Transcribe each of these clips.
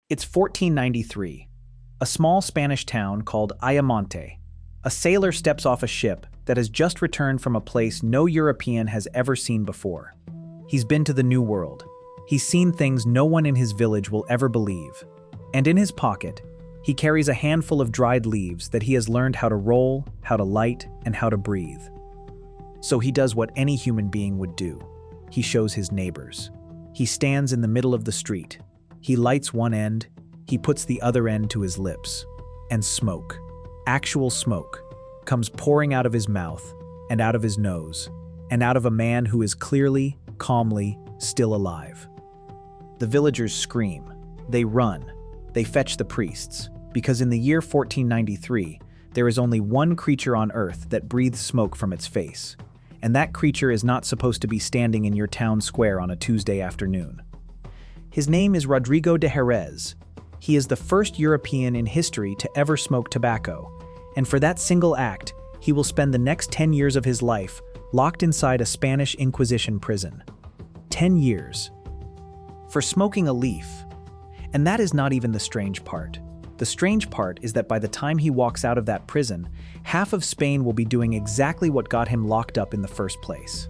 It's 1493. A small Spanish town called Ayamonte. A sailor steps off a ship that has just returned from a place no European has ever seen before. He's been to the New World. He's seen things no one in his village will ever believe. And in his pocket, he carries a handful of dried leaves that he has learned how to roll, how to light, and how to breathe. So he does what any human being would do. He shows his neighbors. He stands in the middle of the street. He lights one end, he puts the other end to his lips, and smoke, actual smoke, comes pouring out of his mouth, and out of his nose, and out of a man who is clearly, calmly, still alive. The villagers scream. They run. They fetch the priests, because in the year 1493, there is only one creature on earth that breathes smoke from its face, and that creature is not supposed to be standing in your town square on a Tuesday afternoon. His name is Rodrigo de Jerez. He is the first European in history to ever smoke tobacco, and for that single act, he will spend the next 10 years of his life locked inside a Spanish Inquisition prison. 10 years. For smoking a leaf. And that is not even the strange part. The strange part is that by the time he walks out of that prison, half of Spain will be doing exactly what got him locked up in the first place.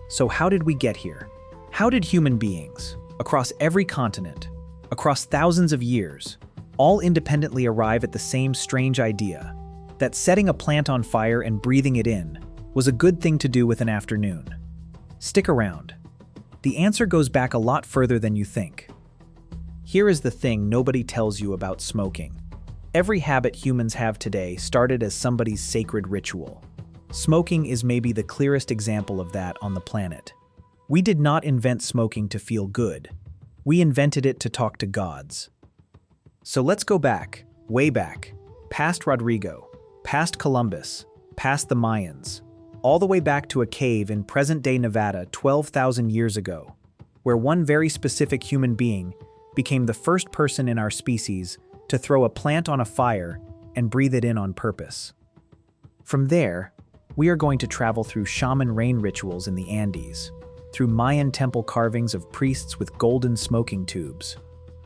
So how did we get here? How did human beings, across every continent, across thousands of years, all independently arrive at the same strange idea that setting a plant on fire and breathing it in was a good thing to do with an afternoon? Stick around. The answer goes back a lot further than you think. Here is the thing nobody tells you about smoking. Every habit humans have today started as somebody's sacred ritual. Smoking is maybe the clearest example of that on the planet. We did not invent smoking to feel good. We invented it to talk to gods. So let's go back, way back, past Rodrigo, past Columbus, past the Mayans, all the way back to a cave in present-day Nevada 12,000 years ago, where one very specific human being became the first person in our species to throw a plant on a fire and breathe it in on purpose. From there, we are going to travel through shaman rain rituals in the Andes, through Mayan temple carvings of priests with golden smoking tubes,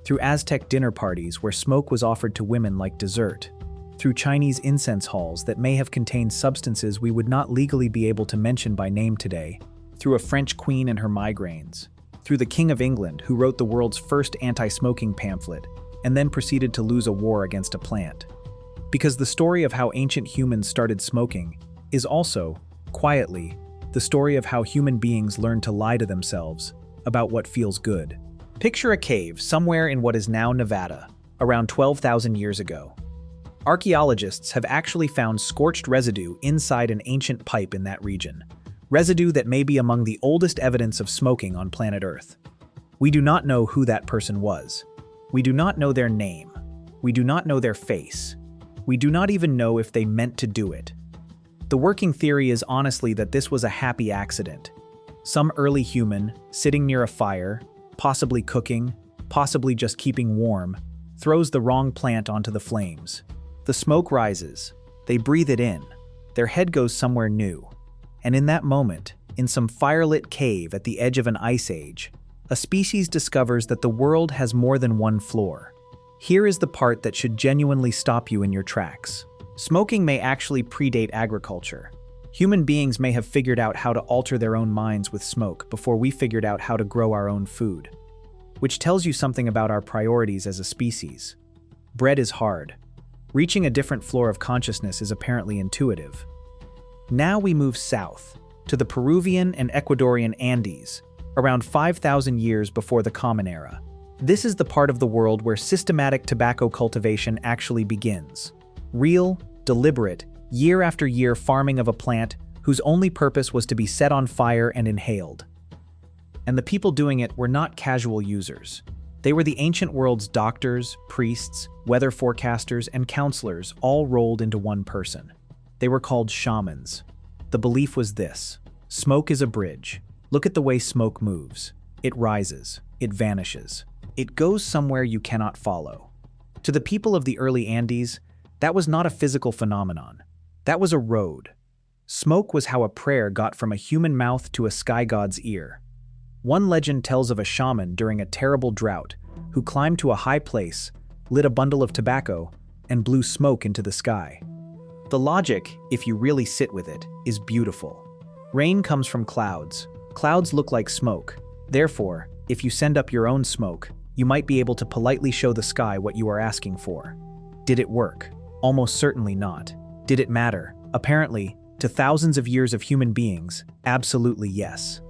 through Aztec dinner parties where smoke was offered to women like dessert, through Chinese incense halls that may have contained substances we would not legally be able to mention by name today, through a French queen and her migraines, through the King of England who wrote the world's first anti-smoking pamphlet and then proceeded to lose a war against a plant. Because the story of how ancient humans started smoking is also, quietly, the story of how human beings learned to lie to themselves about what feels good. Picture a cave somewhere in what is now Nevada, around 12,000 years ago. Archaeologists have actually found scorched residue inside an ancient pipe in that region, residue that may be among the oldest evidence of smoking on planet Earth. We do not know who that person was. We do not know their name. We do not know their face. We do not even know if they meant to do it. The working theory is honestly that this was a happy accident. Some early human, sitting near a fire, possibly cooking, possibly just keeping warm, throws the wrong plant onto the flames. The smoke rises. They breathe it in. Their head goes somewhere new. And in that moment, in some firelit cave at the edge of an ice age, a species discovers that the world has more than one floor. Here is the part that should genuinely stop you in your tracks. Smoking may actually predate agriculture. Human beings may have figured out how to alter their own minds with smoke before we figured out how to grow our own food. Which tells you something about our priorities as a species. Bread is hard. Reaching a different floor of consciousness is apparently intuitive. Now we move south, to the Peruvian and Ecuadorian Andes, around 5,000 years before the Common Era. This is the part of the world where systematic tobacco cultivation actually begins. Real, deliberate, year after year farming of a plant whose only purpose was to be set on fire and inhaled. And the people doing it were not casual users. They were the ancient world's doctors, priests, weather forecasters, and counselors all rolled into one person. They were called shamans. The belief was this: smoke is a bridge. Look at the way smoke moves. It rises. It vanishes. It goes somewhere you cannot follow. To the people of the early Andes, that was not a physical phenomenon. That was a road. Smoke was how a prayer got from a human mouth to a sky god's ear. One legend tells of a shaman during a terrible drought who climbed to a high place, lit a bundle of tobacco, and blew smoke into the sky. The logic, if you really sit with it, is beautiful. Rain comes from clouds. Clouds look like smoke. Therefore, if you send up your own smoke, you might be able to politely show the sky what you are asking for. Did it work? Almost certainly not. Did it matter? Apparently, to thousands of years of human beings, absolutely yes.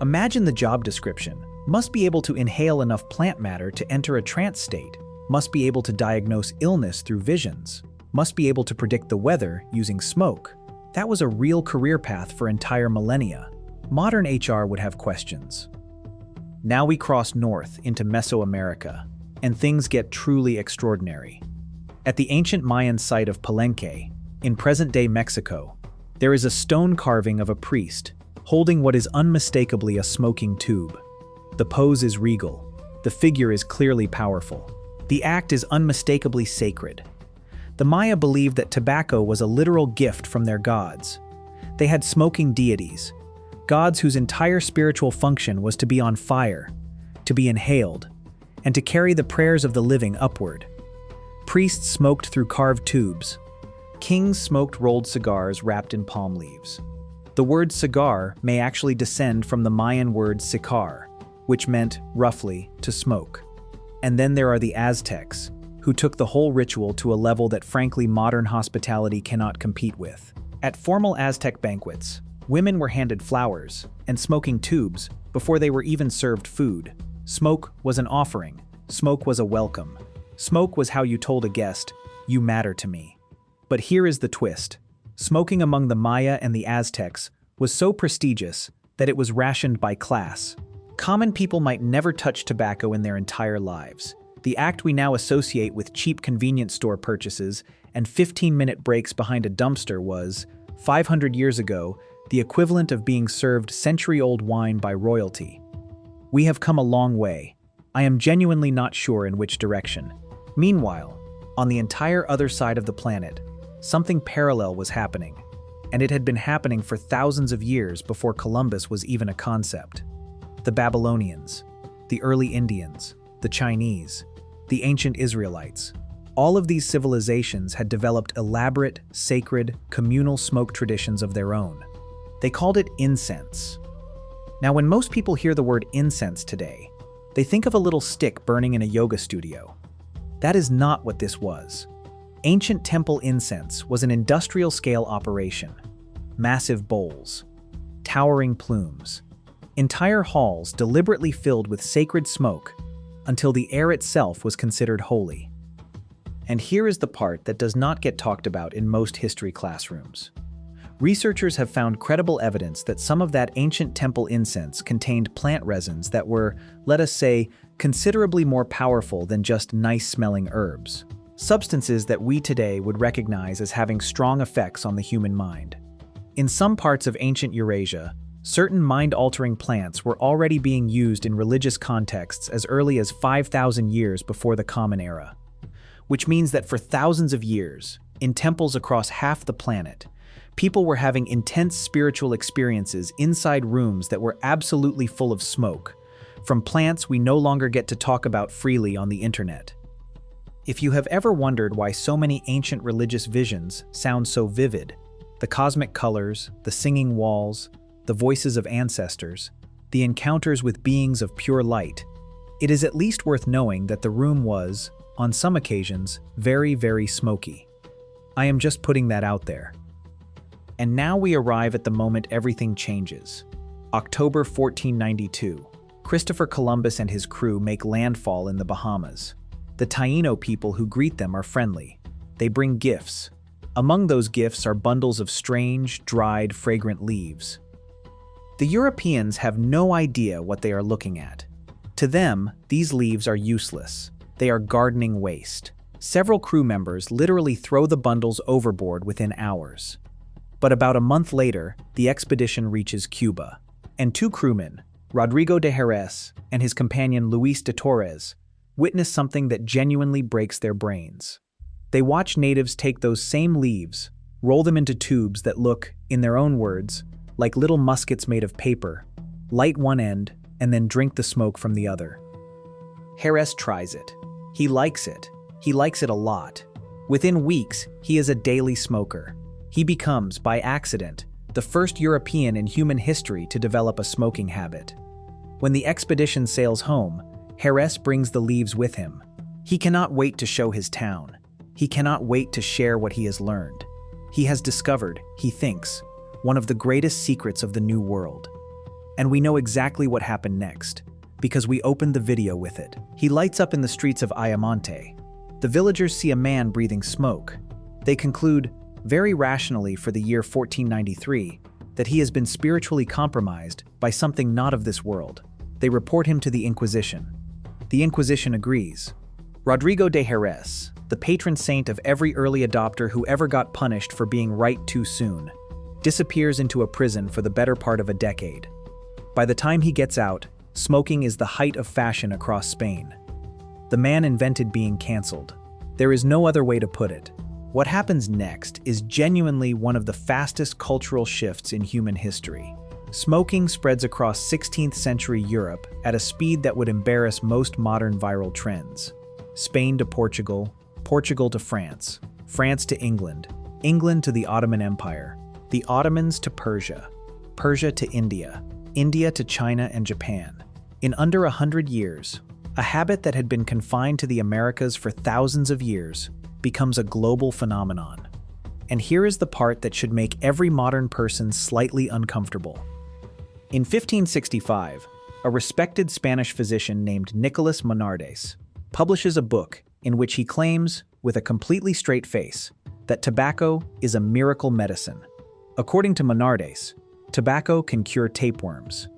Imagine the job description. Must be able to inhale enough plant matter to enter a trance state. Must be able to diagnose illness through visions. Must be able to predict the weather using smoke. That was a real career path for entire millennia. Modern HR would have questions. Now we cross north into Mesoamerica, and things get truly extraordinary. At the ancient Mayan site of Palenque, in present-day Mexico, there is a stone carving of a priest holding what is unmistakably a smoking tube. The pose is regal. The figure is clearly powerful. The act is unmistakably sacred. The Maya believed that tobacco was a literal gift from their gods. They had smoking deities, gods whose entire spiritual function was to be on fire, to be inhaled, and to carry the prayers of the living upward. Priests smoked through carved tubes. Kings smoked rolled cigars wrapped in palm leaves. The word cigar may actually descend from the Mayan word sicar, which meant, roughly, to smoke. And then there are the Aztecs, who took the whole ritual to a level that frankly modern hospitality cannot compete with. At formal Aztec banquets, women were handed flowers and smoking tubes before they were even served food. Smoke was an offering. Smoke was a welcome. Smoke was how you told a guest, "You matter to me." But here is the twist. Smoking among the Maya and the Aztecs was so prestigious that it was rationed by class. Common people might never touch tobacco in their entire lives. The act we now associate with cheap convenience store purchases and 15-minute breaks behind a dumpster was, 500 years ago, the equivalent of being served century-old wine by royalty. We have come a long way. I am genuinely not sure in which direction. Meanwhile, on the entire other side of the planet, something parallel was happening, and it had been happening for thousands of years before Columbus was even a concept. The Babylonians, the early Indians, the Chinese, the ancient Israelites, all of these civilizations had developed elaborate, sacred, communal smoke traditions of their own. They called it incense. Now, when most people hear the word incense today, they think of a little stick burning in a yoga studio. That is not what this was. Ancient temple incense was an industrial-scale operation. Massive bowls, towering plumes, entire halls deliberately filled with sacred smoke until the air itself was considered holy. And here is the part that does not get talked about in most history classrooms. Researchers have found credible evidence that some of that ancient temple incense contained plant resins that were, let us say, considerably more powerful than just nice-smelling herbs. Substances that we today would recognize as having strong effects on the human mind. In some parts of ancient Eurasia, certain mind-altering plants were already being used in religious contexts as early as 5,000 years before the Common Era. Which means that for thousands of years, in temples across half the planet, people were having intense spiritual experiences inside rooms that were absolutely full of smoke, from plants we no longer get to talk about freely on the internet. If you have ever wondered why so many ancient religious visions sound so vivid, the cosmic colors, the singing walls, the voices of ancestors, the encounters with beings of pure light, it is at least worth knowing that the room was, on some occasions, very, very smoky. I am just putting that out there. And now we arrive at the moment everything changes. October 1492. Christopher Columbus and his crew make landfall in the Bahamas. The Taino people who greet them are friendly. They bring gifts. Among those gifts are bundles of strange, dried, fragrant leaves. The Europeans have no idea what they are looking at. To them, these leaves are useless. They are gardening waste. Several crew members literally throw the bundles overboard within hours. But about a month later, the expedition reaches Cuba, and two crewmen, Rodrigo de Jerez and his companion Luis de Torres, witness something that genuinely breaks their brains. They watch natives take those same leaves, roll them into tubes that look, in their own words, like little muskets made of paper, light one end, and then drink the smoke from the other. Jerez tries it. He likes it. He likes it a lot. Within weeks, he is a daily smoker. He becomes, by accident, the first European in human history to develop a smoking habit. When the expedition sails home, Jerez brings the leaves with him. He cannot wait to show his town. He cannot wait to share what he has learned. He has discovered, he thinks, one of the greatest secrets of the New World. And we know exactly what happened next, because we opened the video with it. He lights up in the streets of Ayamonte. The villagers see a man breathing smoke. They conclude, very rationally for the year 1493, that he has been spiritually compromised by something not of this world. They report him to the Inquisition. The Inquisition agrees. Rodrigo de Jerez, the patron saint of every early adopter who ever got punished for being right too soon, disappears into a prison for the better part of a decade. By the time he gets out, smoking is the height of fashion across Spain. The man invented being cancelled. There is no other way to put it. What happens next is genuinely one of the fastest cultural shifts in human history. Smoking spreads across 16th century Europe at a speed that would embarrass most modern viral trends. Spain to Portugal, Portugal to France, France to England, England to the Ottoman Empire, the Ottomans to Persia, Persia to India, India to China and Japan. In under 100 years, a habit that had been confined to the Americas for thousands of years becomes a global phenomenon. And here is the part that should make every modern person slightly uncomfortable. In 1565, a respected Spanish physician named Nicolas Monardes publishes a book in which he claims, with a completely straight face, that tobacco is a miracle medicine. According to Monardes, tobacco can cure tapeworms,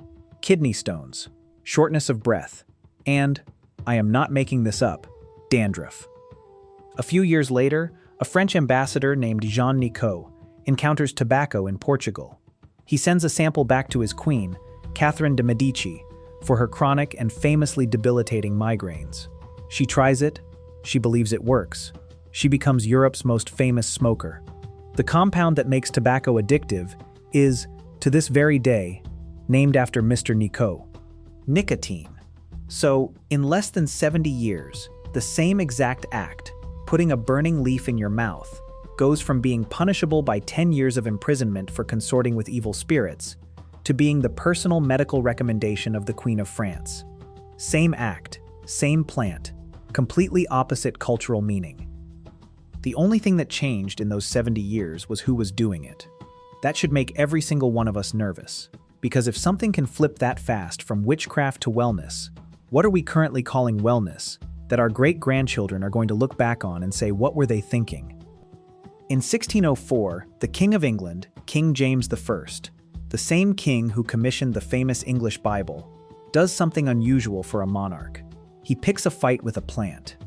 kidney stones, shortness of breath, and, I am not making this up, dandruff. A few years later, a French ambassador named Jean Nicot encounters tobacco in Portugal. He sends a sample back to his queen, Catherine de Medici, for her chronic and famously debilitating migraines. She tries it, she believes it works. She becomes Europe's most famous smoker. The compound that makes tobacco addictive is, to this very day, named after Mr. Nicot: nicotine. So, in less than 70 years, the same exact act, putting a burning leaf in your mouth, goes from being punishable by 10 years of imprisonment for consorting with evil spirits to being the personal medical recommendation of the Queen of France. Same act, same plant, completely opposite cultural meaning. The only thing that changed in those 70 years was who was doing it. That should make every single one of us nervous, because if something can flip that fast from witchcraft to wellness, what are we currently calling wellness that our great-grandchildren are going to look back on and say, what were they thinking? In 1604, the King of England, King James I, the same king who commissioned the famous English Bible, does something unusual for a monarch. He picks a fight with a plant.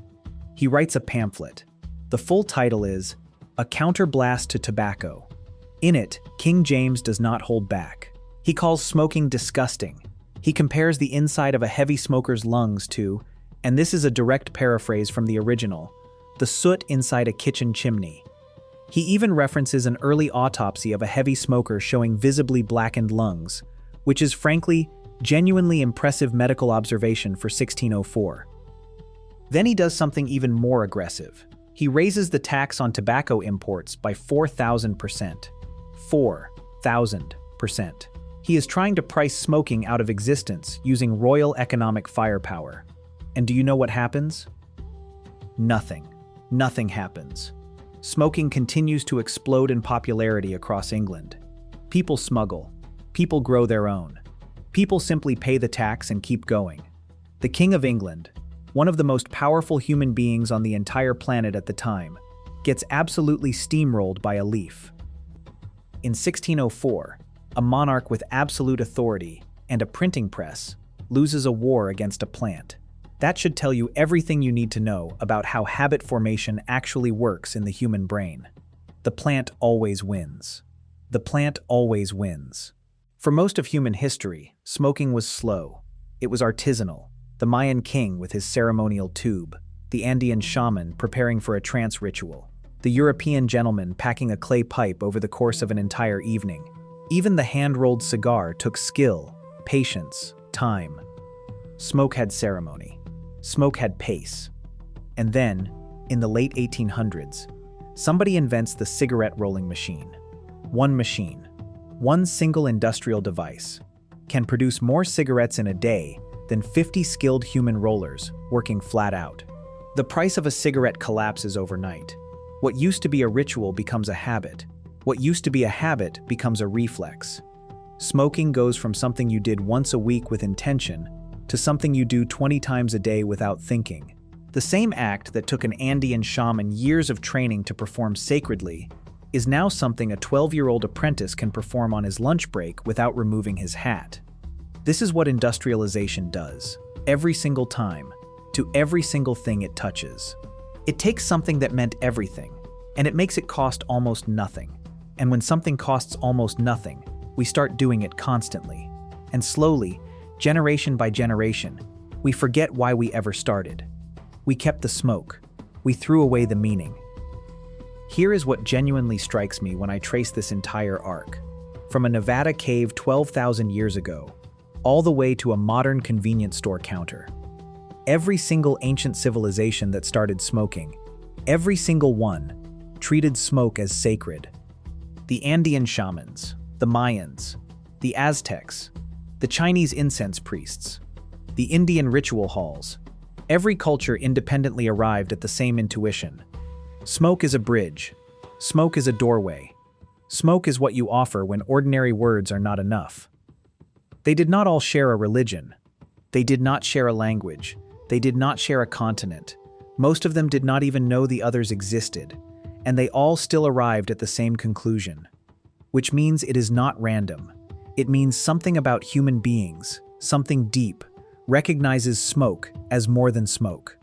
He writes a pamphlet. The full title is A Counterblast to Tobacco. In it, King James does not hold back. He calls smoking disgusting. He compares the inside of a heavy smoker's lungs to, and this is a direct paraphrase from the original, the soot inside a kitchen chimney. He even references an early autopsy of a heavy smoker showing visibly blackened lungs, which is frankly, genuinely impressive medical observation for 1604. Then he does something even more aggressive. He raises the tax on tobacco imports by 4,000%. 4,000%. He is trying to price smoking out of existence using royal economic firepower. And do you know what happens? Nothing. Nothing happens. Smoking continues to explode in popularity across England. People smuggle. People grow their own. People simply pay the tax and keep going. The King of England, one of the most powerful human beings on the entire planet at the time, gets absolutely steamrolled by a leaf. In 1604, a monarch with absolute authority and a printing press loses a war against a plant. That should tell you everything you need to know about how habit formation actually works in the human brain. The plant always wins. The plant always wins. For most of human history, smoking was slow. It was artisanal. The Mayan king with his ceremonial tube, the Andean shaman preparing for a trance ritual, the European gentleman packing a clay pipe over the course of an entire evening. Even the hand-rolled cigar took skill, patience, time. Smoke had ceremony. Smoke had pace. And then, in the late 1800s, somebody invents the cigarette rolling machine. One machine, one single industrial device, can produce more cigarettes in a day than 50 skilled human rollers working flat out. The price of a cigarette collapses overnight. What used to be a ritual becomes a habit. What used to be a habit becomes a reflex. Smoking goes from something you did once a week with intention to something you do 20 times a day without thinking. The same act that took an Andean shaman years of training to perform sacredly is now something a 12-year-old apprentice can perform on his lunch break without removing his hat. This is what industrialization does, every single time, to every single thing it touches. It takes something that meant everything, and it makes it cost almost nothing. And when something costs almost nothing, we start doing it constantly. And slowly, generation by generation, we forget why we ever started. We kept the smoke. We threw away the meaning. Here is what genuinely strikes me when I trace this entire arc. From a Nevada cave 12,000 years ago, all the way to a modern convenience store counter. Every single ancient civilization that started smoking, every single one, treated smoke as sacred. The Andean shamans, the Mayans, the Aztecs, the Chinese incense priests, the Indian ritual halls. Every culture independently arrived at the same intuition. Smoke is a bridge. Smoke is a doorway. Smoke is what you offer when ordinary words are not enough. They did not all share a religion. They did not share a language. They did not share a continent. Most of them did not even know the others existed, and they all still arrived at the same conclusion. Which means it is not random. It means something about human beings, something deep, recognizes smoke as more than smoke.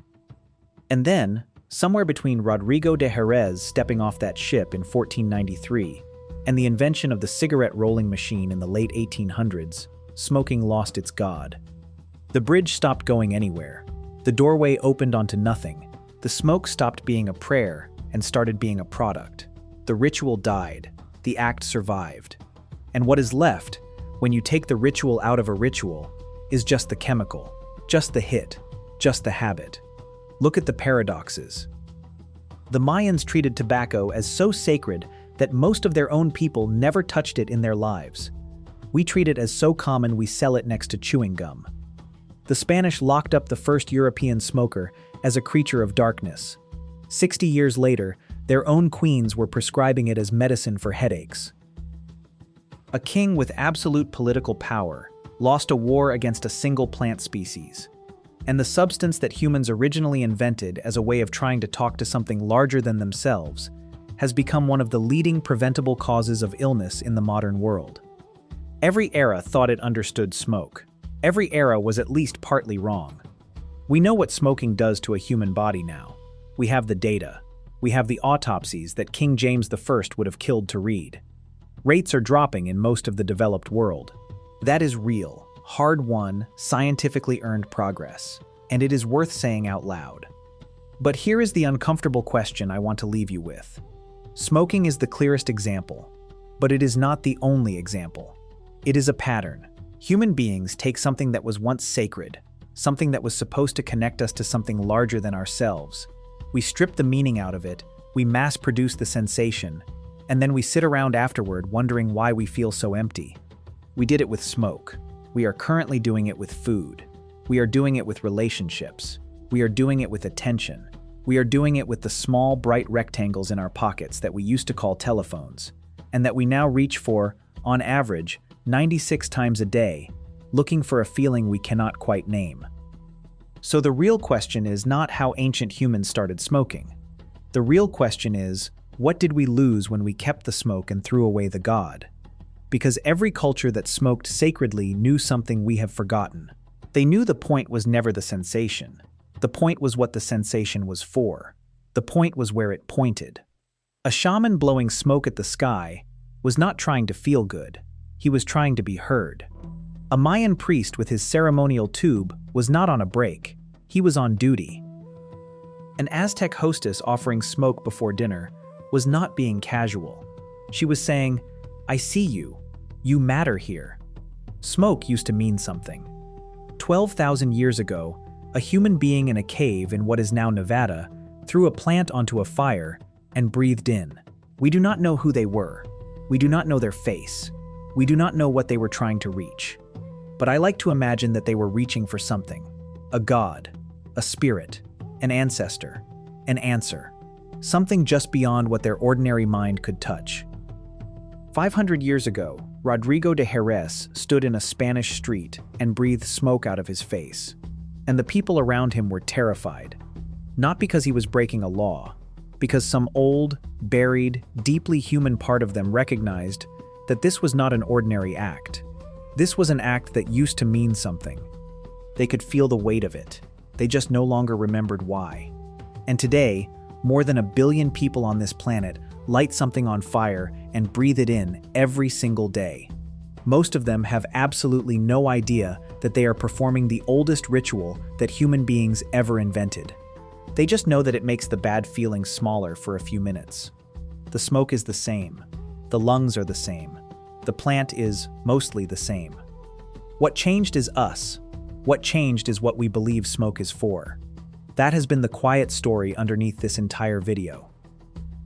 And then, somewhere between Rodrigo de Jerez stepping off that ship in 1493 and the invention of the cigarette rolling machine in the late 1800s, smoking lost its god. The bridge stopped going anywhere. The doorway opened onto nothing. The smoke stopped being a prayer and started being a product. The ritual died. The act survived. And what is left, when you take the ritual out of a ritual, is just the chemical, just the hit, just the habit. Look at the paradoxes. The Mayans treated tobacco as so sacred that most of their own people never touched it in their lives. We treat it as so common we sell it next to chewing gum. The Spanish locked up the first European smoker as a creature of darkness. 60 years later, their own queens were prescribing it as medicine for headaches. A king with absolute political power lost a war against a single plant species. And the substance that humans originally invented as a way of trying to talk to something larger than themselves has become one of the leading preventable causes of illness in the modern world. Every era thought it understood smoke. Every era was at least partly wrong. We know what smoking does to a human body now. We have the data. We have the autopsies that King James I would have killed to read. Rates are dropping in most of the developed world. That is real, hard-won, scientifically earned progress, and it is worth saying out loud. But here is the uncomfortable question I want to leave you with. Smoking is the clearest example, but it is not the only example. It is a pattern. Human beings take something that was once sacred, something that was supposed to connect us to something larger than ourselves. We strip the meaning out of it, we mass-produce the sensation, and then we sit around afterward wondering why we feel so empty. We did it with smoke. We are currently doing it with food. We are doing it with relationships. We are doing it with attention. We are doing it with the small, bright rectangles in our pockets that we used to call telephones, and that we now reach for, on average, 96 times a day, looking for a feeling we cannot quite name. So the real question is not how ancient humans started smoking. The real question is, what did we lose when we kept the smoke and threw away the god? Because every culture that smoked sacredly knew something we have forgotten. They knew the point was never the sensation. The point was what the sensation was for. The point was where it pointed. A shaman blowing smoke at the sky was not trying to feel good. He was trying to be heard. A Mayan priest with his ceremonial tube was not on a break. He was on duty. An Aztec hostess offering smoke before dinner was not being casual. She was saying, "I see you. You matter here." Smoke used to mean something. 12,000 years ago, A human being in a cave in what is now Nevada threw a plant onto a fire and breathed in. We do not know who they were. We do not know their face. We do not know what they were trying to reach. But I like to imagine that they were reaching for something. A god, a spirit, an ancestor, an answer. Something just beyond what their ordinary mind could touch. 500 years ago, Rodrigo de Jerez stood in a Spanish street and breathed smoke out of his face. And the people around him were terrified. Not because he was breaking a law, because some old, buried, deeply human part of them recognized that this was not an ordinary act. This was an act that used to mean something. They could feel the weight of it. They just no longer remembered why. And today, more than 1 billion people on this planet light something on fire and breathe it in every single day. Most of them have absolutely no idea that they are performing the oldest ritual that human beings ever invented. They just know that it makes the bad feelings smaller for a few minutes. The smoke is the same. The lungs are the same. The plant is mostly the same. What changed is us. What changed is what we believe smoke is for. That has been the quiet story underneath this entire video.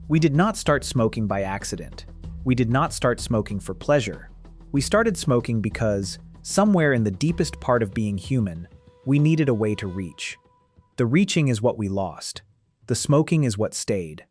We did not start smoking by accident. We did not start smoking for pleasure. We started smoking because, somewhere in the deepest part of being human, we needed a way to reach. The reaching is what we lost. The smoking is what stayed.